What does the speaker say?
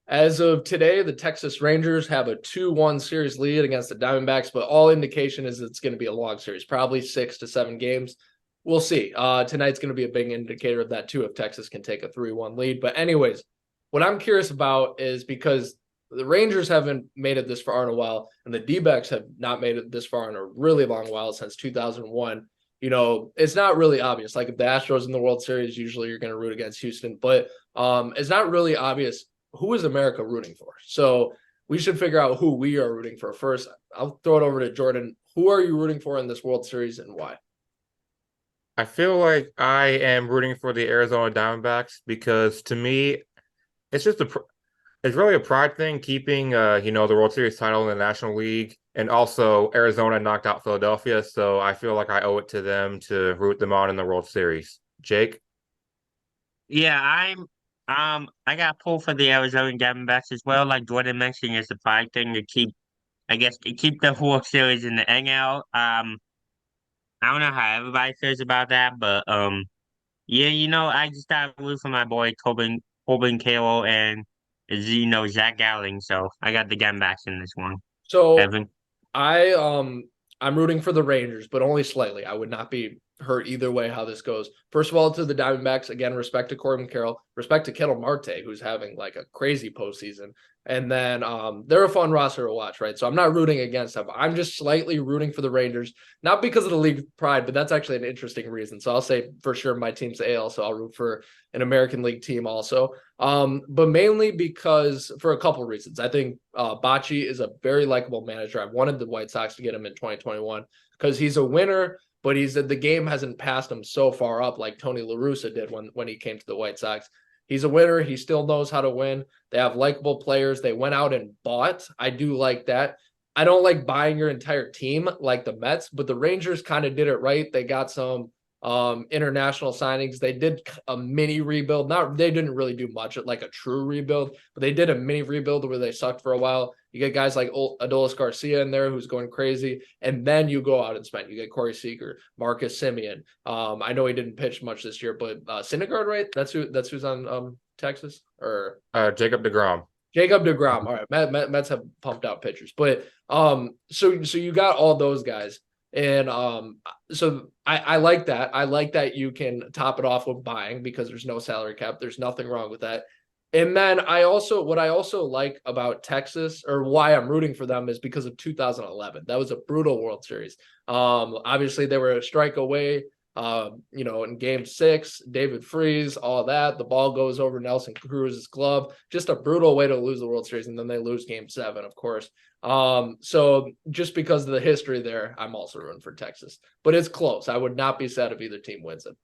As of today, the Texas Rangers have a 2-1 series lead against the Diamondbacks, but all indication is it's going to be a long series, probably 6 to 7 games. We'll see. Tonight's going to be a big indicator of that, too, if Texas can take a 3-1 lead. But anyways, what I'm curious about is because the Rangers haven't made it this far in a while, and the D-backs have not made it this far in a really long while, since 2001. It's not really obvious. Like if the Astros in the World Series, usually you're going to root against Houston, but it's not really obvious who is America rooting for. So we should figure out who we are rooting for first. I'll throw it over to Jordan. Who are you rooting for in this World Series and why? I feel like I am rooting for the Arizona Diamondbacks because to me, it's just it's really a pride thing keeping the World Series title in the National League, and also Arizona knocked out Philadelphia, so I feel like I owe it to them to root them on in the World Series. Jake? Yeah, I got pulled for the Arizona Diamondbacks as well. Like Jordan mentioned, it's a pride thing to keep the World Series in the NL. I don't know how everybody feels about that, but yeah, I just got root for my boy Tobin Carroll and Zach Galling, so I got the Diamondbacks in this one. So Evan. I I'm rooting for the Rangers, but only slightly. I would not be hurt either way how this goes. First of all, to the Diamondbacks, again, respect to Corbin Carroll, respect to Kettle Marte, who's having like a crazy postseason. And then they're a fun roster to watch, right? So I'm not rooting against them. I'm just slightly rooting for the Rangers, not because of the league pride, but that's actually an interesting reason. So I'll say for sure my team's AL, so I'll root for an American League team also. But mainly because for a couple reasons. I think Bocce is a very likable manager. I've wanted the White Sox to get him in 2021 because he's a winner, but the game hasn't passed him so far up like Tony La Russa did when he came to the White Sox. He's a winner. He still knows how to win. They have likable players. They went out and bought. I do like that. I don't like buying your entire team like the Mets, but the Rangers kind of did it right. They got some international signings. They did a mini rebuild. Not they didn't really do much like a true rebuild, but they did a mini rebuild where they sucked for a while. You get guys like Adolis Garcia in there who's going crazy, and then you go out and spend. You get Corey Seager, Marcus Simeon. I know he didn't pitch much this year, but Syndergaard, right? That's who's on Texas or Jacob DeGrom. Jacob DeGrom. All right, Mets have pumped out pitchers, but so you got all those guys, and so I like that. I like that you can top it off with buying because there's no salary cap. There's nothing wrong with that. And then what I also like about Texas or why I'm rooting for them is because of 2011. That was a brutal World Series. Obviously they were a strike away. In game 6, David Freese, all that. The ball goes over Nelson Cruz's glove. Just a brutal way to lose the World Series. And then they lose game 7, of course. So just because of the history there, I'm also rooting for Texas. But it's close. I would not be sad if either team wins it.